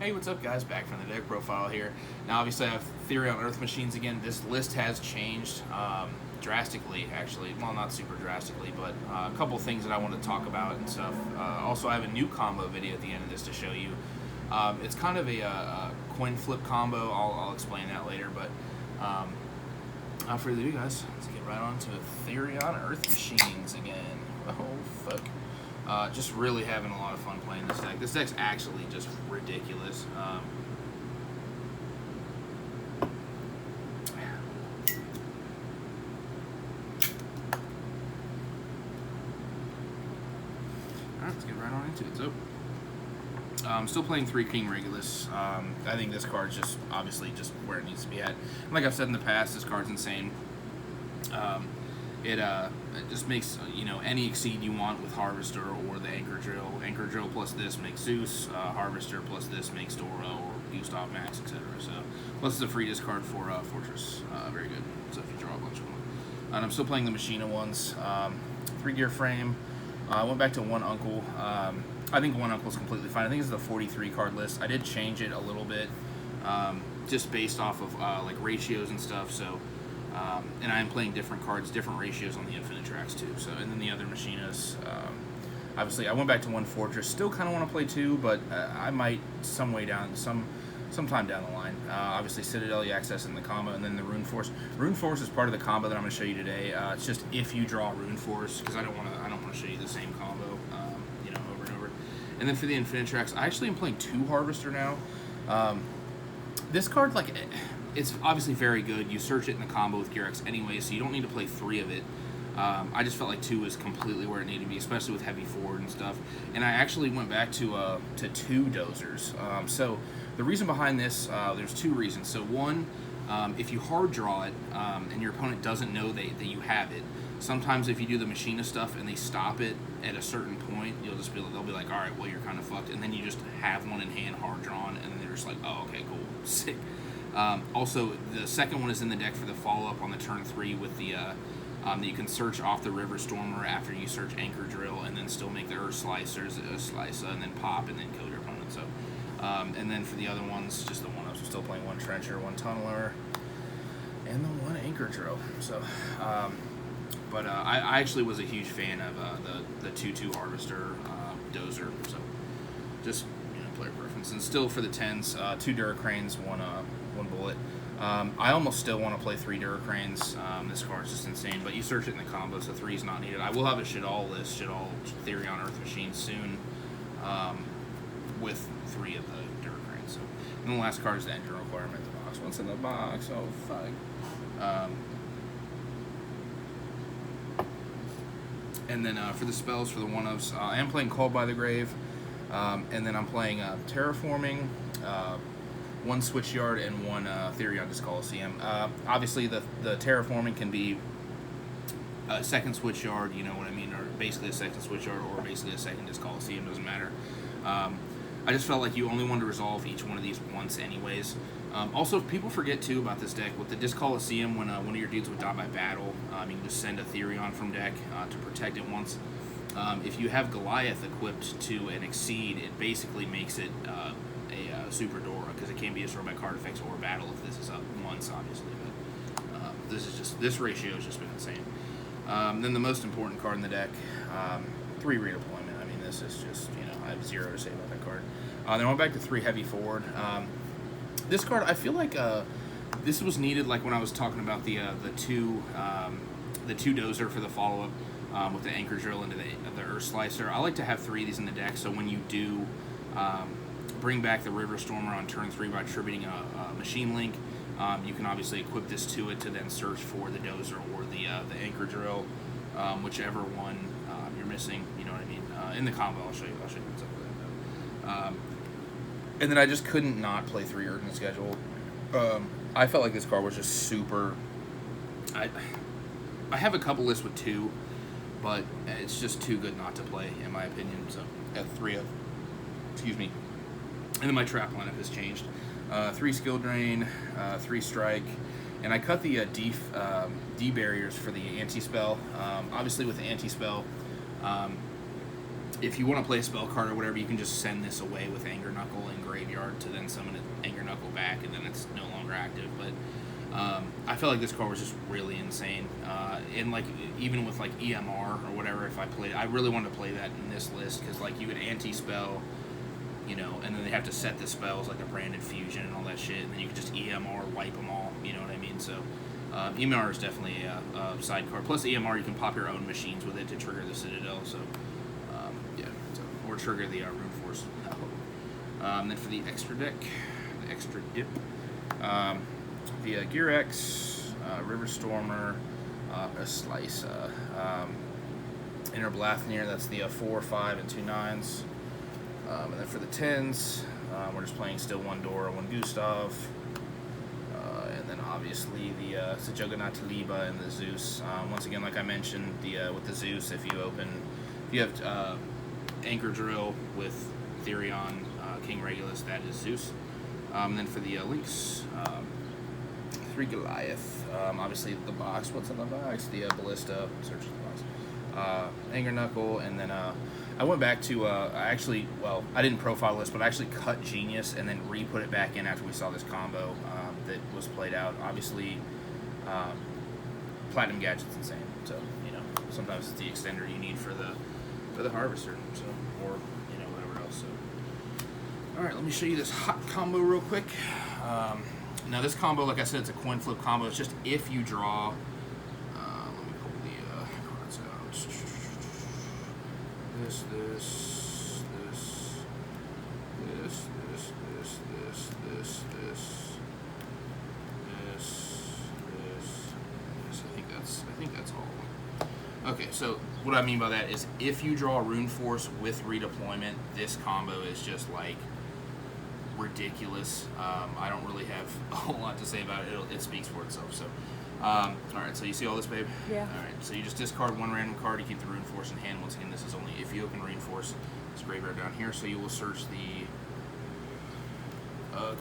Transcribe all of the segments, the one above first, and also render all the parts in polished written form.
Hey, what's up, guys? Back from the deck profile here. Now, obviously, I have Therion Earth Machines again. This list has changed drastically, actually. Well, not super drastically, but a couple things that I want to talk about and stuff. Also, I have a new combo video at the end of this to show you. It's kind of a coin flip combo. I'll explain that later, but without further ado, guys, let's get right on to Therion Earth Machines again. Oh, fuck. Just really having a lot of fun playing this deck. This deck's actually just ridiculous. Alright, let's get right on into it. So, I'm still playing 3 King Regulus. I think this card's just, obviously, just where it needs to be at. Like I've said in the past, this card's insane. It just makes, any exceed you want with Harvester or the Anchor Drill. Anchor Drill plus this makes Zeus. Harvester plus this makes Dora or Gustav Max, etc. So, plus it's a free discard for Fortress. Very good. So if you draw a bunch of them. And I'm still playing the Machina ones. 3-gear frame. I went back to One Uncle. I think One Uncle is completely fine. I think it's the 43 card list. I did change it a little bit, just based off of like ratios and stuff. So. And I am playing different cards, different ratios on the Infinite tracks too. So, and then the other Machinas. Obviously, I went back to one Fortress. Still kind of want to play 2, but I might sometime down the line. Obviously, Citadel, you access in the combo, and then the Rune Force. Rune Force is part of the combo that I'm going to show you today. It's just if you draw Rune Force, because I don't want to show you the same combo, over and over. And then for the Infinite tracks, I actually am playing 2 Harvester now. This card, it's obviously very good. You search it in the combo with Gearx anyway, so you don't need to play 3 of it. I just felt like 2 is completely where it needed to be, especially with heavy forward and stuff. And I actually went back to 2 dozers. So the reason behind this, there's 2 reasons. So one, if you hard draw it and your opponent doesn't know that you have it, sometimes if you do the Machina stuff and they stop it at a certain point, they'll be like, all right, well, you're kind of fucked. And then you just have one in hand, hard drawn, and then they're just like, oh, okay, cool, sick. Also, the second one is in the deck for the follow-up on the turn 3 with the that you can search off the River Stormer after you search Anchor Drill and then still make the Earth Slicers, and then pop and then kill your opponent. So, and then for the other ones, just the one-ups. I'm still playing 1 Trencher, 1 Tunneler, and the 1 Anchor Drill. So, but I actually was a huge fan of the 2/2 Harvester Dozer. So, just player preference. And still for the 10s, 2 Duracranes, 1 Bullet. I almost still want to play 3 Duracranes. This card's just insane, but you search it in the combo, so 3 is not needed. I will have a Shadal list, Shadal Therion Earth Machine soon, with 3 of the Duracranes. So, and the last card is the engine requirement in the box. What's in the box? Oh, fuck. And then for the spells, for the 1-ofs, I am playing Called by the Grave. And then I'm playing Terraforming, 1 Switchyard, and 1 Therion Disc Coliseum. Obviously, the Terraforming can be a second Switchyard, you know what I mean, or basically a second Switchyard, or basically a second Disc Coliseum, doesn't matter. I just felt like you only wanted to resolve each one of these once anyways. Also, people forget, too, about this deck. With the Disc Coliseum, when one of your dudes would die by battle, you can just send a Therion from deck to protect it once. If you have Goliath equipped to an Exceed, it basically makes it a Super Dora, because it can be destroyed by card effects or battle if this is up once, obviously. But this ratio has just been insane. Then the most important card in the deck, 3 Redeployment. I mean, this is just, I have 0 to say about that card. Then I went back to 3 Heavy Forward. This card, I feel like this was needed, like when I was talking about the 2 Dozer for the follow-up. With the Anchor Drill into the Earth Slicer. I like to have 3 of these in the deck, so when you do bring back the River Stormer on turn 3 by attributing a Machine Link, you can obviously equip this to it to then search for the Dozer or the Anchor Drill, whichever one you're missing, you know what I mean? In the combo, I'll show you what's up with that. And then I just couldn't not play 3 Urgent Schedule. I felt like this card was just super... I have a couple lists with 2, but it's just too good not to play, in my opinion. So, at 3 of, excuse me. And then my trap lineup has changed. 3 Skill Drain, 3 Strike, and I cut the D barriers for the anti-spell. Obviously, with the anti-spell, if you want to play a spell card or whatever, you can just send this away with Anger Knuckle in graveyard to then summon Anger Knuckle back, and then it's no longer active. But I felt like this card was just really insane. And like even with like EMR or whatever, if I played, I really wanted to play that in this list because like you could anti-spell, you know, and then they have to set the spells like a branded fusion and all that shit, and then you could just EMR wipe them all. You know what I mean? So EMR is definitely a side card. Plus EMR, you can pop your own machines with it to trigger the Citadel. So yeah, so, or trigger the Rune Force. Then for the extra deck, the extra dip. The Gear X, River Stormer, Slicer, Inner Blathnier, that's the 4, 5, and 2 9s. And then for the 10s, we're just playing still 1 Dora, 1 Gustav. And then obviously the Sejoganat Taliba and the Zeus. Once again, like I mentioned, with the Zeus, if you have Anchor Drill with Therion, King Regulus, that is Zeus. And then for the links, 3 Goliath. Obviously the box. What's in the box? The Ballista. Search the box. Anger Knuckle, and then I went back to I didn't profile this, but I actually cut Genius and then re-put it back in after we saw this combo that was played out. Obviously, Platinum Gadget's insane. So you know sometimes it's the extender you need for the Harvester. So or you know whatever else. So all right, let me show you this hot combo real quick. Now this combo, like I said, it's a coin flip combo. It's just if you draw. Let me pull the cards out. I think that's all. Okay, so what I mean by that is if you draw Rune Force with redeployment, this combo is just like ridiculous. I don't really have a whole lot to say about it. It speaks for itself. So, all right. So you see all this, babe? Yeah. All right. So you just discard 1 random card to keep the Rune Force in hand. Once again, this is only if you open Rune Force. It's graveyard down here. So you will search the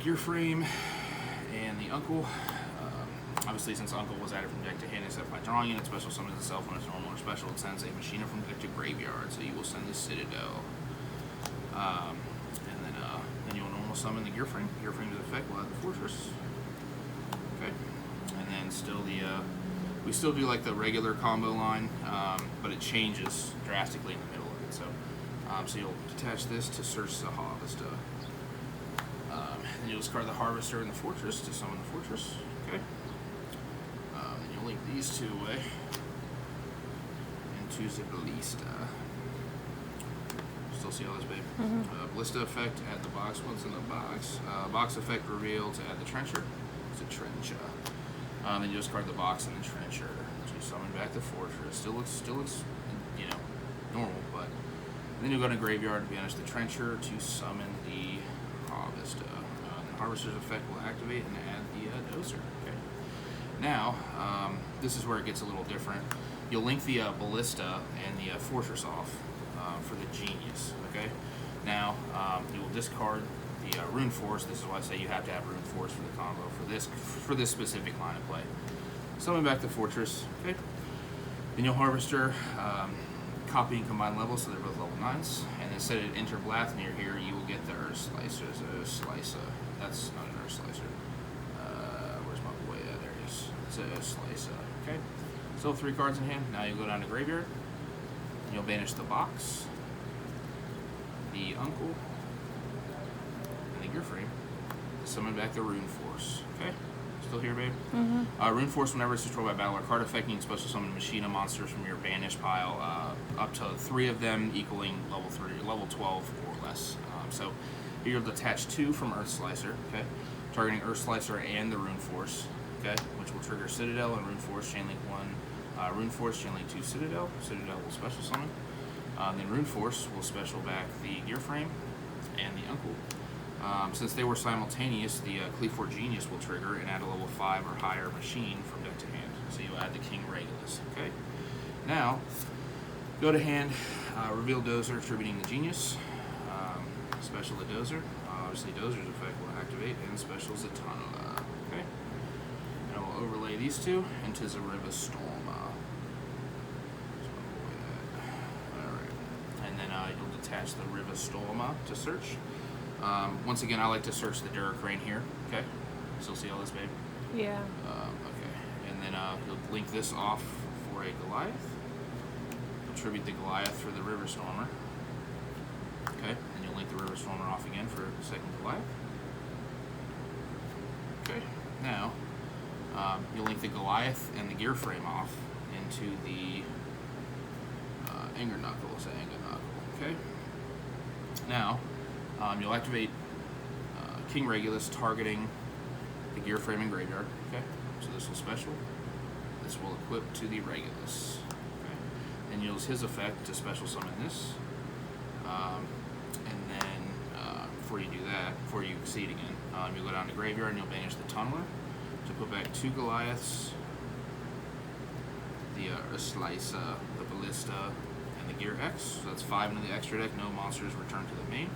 Gear Frame and the Uncle. Obviously, since Uncle was added from deck to hand, except by drawing it, special summons itself when it's normal or special. It sends a machine from deck to graveyard. So you will send the Citadel. Then you'll normal summon the Gear Frame. Gear Frame's effect will add the Fortress. Okay. And then still we still do like the regular combo line, but it changes drastically in the middle of it. So you'll detach this to search the Harvester. Then you'll discard the Harvester and the Fortress to summon the Fortress. Okay. Then you'll link these two away into the Ballista. Still see all this, babe? Ballista effect, add the box once in the box. Box effect reveal to add the Trencher. It's a Trencher. Then you discard the box and the Trencher to summon back the Fortress. Still looks, you know, normal, but then you'll go to graveyard to banish the Trencher to summon the Harvester. The Harvester's effect will activate and add the Dozer. Okay. Now, this is where it gets a little different. You'll link the Ballista and the Fortress off for the Genius. Okay. Now, you will discard the Rune Force. This is why I say you have to have Rune Force for the combo for this specific line of play. Summon back the Fortress. Okay. Then you'll Harvester, copy and combine levels, so they're both level 9s. And then set it Enter Blathnier here. You will get the Earth Slicer. That's not an Earth Slicer. Where's my boy? There he is. It's a Earth Slicer. Okay. Still 3 cards in hand. Now you go down to graveyard. And you'll banish the box, the Uncle, and the Gear Frame. Summon back the Rune Force. Okay. Still here, babe? Rune Force, whenever it's destroyed by battle or card effect, you can special summon Machina monsters from your banished pile, up to 3 of them, equaling level 12 or less. So you'll detach 2 from Earth Slicer, okay? Targeting Earth Slicer and the Rune Force, okay? Which will trigger Citadel and Rune Force, chainlink 1. Rune Force, chainlink 2 Citadel. Citadel will special summon. Then Rune Force will special back the Gear Frame and the Uncle. Since they were simultaneous, the Cleafort Genius will trigger and add a level 5 or higher machine from deck to hand. So you add the King Regulus. Okay. Now, go to hand, reveal Dozer, attributing the Genius. Special the Dozer. Obviously, Dozer's effect will activate, and special Zatanna. Okay. And we'll overlay these two into Zariva Storma. Alright. And then you'll attach the Rivastolma to search. Once again, I like to search the Duracrane here. Okay, still see all this, babe? Yeah. Okay, and then you'll link this off for a Goliath. Attribute the Goliath for the Riverstormer. Okay, and you'll link the Riverstormer off again for the second Goliath. Okay, now you'll link the Goliath and the gear frame off into the Anger Knuckle. Okay, now you'll activate King Regulus targeting the gear frame and graveyard. Okay, so this will special. This will equip to the Regulus. Okay, and you'll use his effect to special summon this. And then before you do that, before you exceed again, you'll go down to graveyard and you'll banish the Tunneler to put back 2 Goliaths, the Slice, the Ballista, and the Gear X. So that's 5 into the extra deck. No monsters return to the main.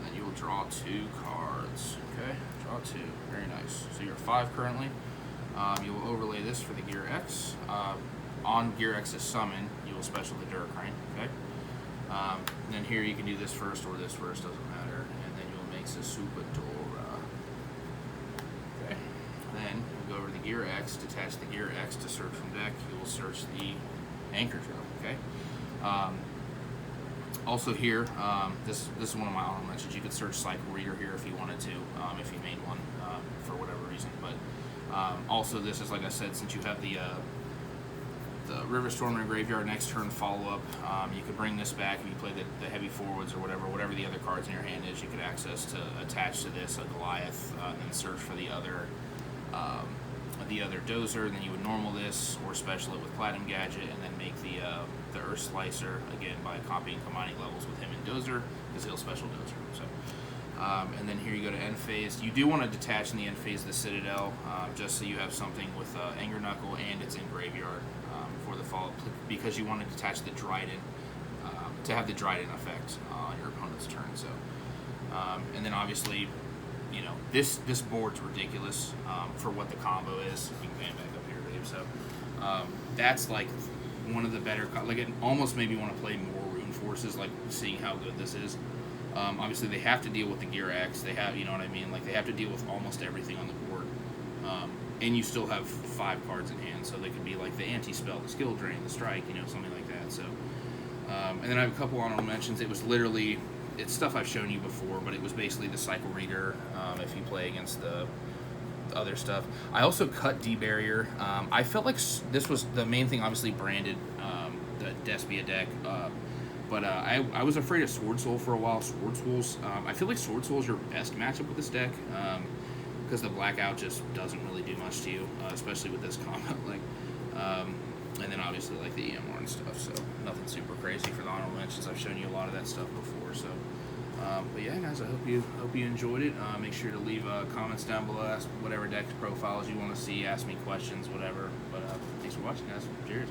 Then you will draw 2 cards. Okay, draw 2. Very nice. So you're 5 currently. You will overlay this for the Gear X. On Gear X's summon, you will special the Duracrane. Okay. Then here you can do this first or this first, doesn't matter. And then you'll make Supadora. Okay. Then we'll go over to the Gear X, detach the Gear X to search from deck. You will search the Anchor Drill. Okay. Also here, this is one of my honorable mentions. You could search Cycle Reader here if you wanted to, if you made one for whatever reason. But also this is, like I said, since you have the Riverstormer and Graveyard next turn follow-up, you could bring this back if you play the heavy forwards or whatever the other cards in your hand is. You could access to attach to this a Goliath, and then search for the other Dozer. Then you would normal this or special it with Platinum Gadget, and then make the Earth Slicer again by copying combining levels with him and Dozer, because he'll special Dozer. So. And then here you go to end phase. You do want to detach in the end phase the Citadel, just so you have something with Anger Knuckle and it's in graveyard for the follow-up, because you want to detach the Dryden to have the Dryden effect on your opponent's turn. So, and then obviously, you know, this board's ridiculous for what the combo is. You can fan back up here, Dave. So that's like one of the better. Like it almost made me want to play more Rune Forces, like seeing how good this is. Obviously, they have to deal with the Gear X. They have, you know what I mean? Like, they have to deal with almost everything on the board. And you still have 5 cards in hand, so they could be like the Anti-Spell, the Skill Drain, the Strike, you know, something like that. So, and then I have a couple honorable mentions. It was literally, it's stuff I've shown you before, but it was basically the Cycle Reader if you play against the other stuff. I also cut D-Barrier. I felt like this was the main thing, obviously, branded the Despia deck. But I was afraid of Sword Soul for a while. Sword Soul's, I feel like Sword Soul is your best matchup with this deck, because the Blackout just doesn't really do much to you, especially with this combo. Like, and then obviously like the EMR and stuff. So nothing super crazy for the honorable mentions. I've shown you a lot of that stuff before. So, but yeah, guys, I hope you enjoyed it. Make sure to leave comments down below. Ask whatever deck profiles you want to see. Ask me questions, whatever. But thanks for watching, guys. Cheers.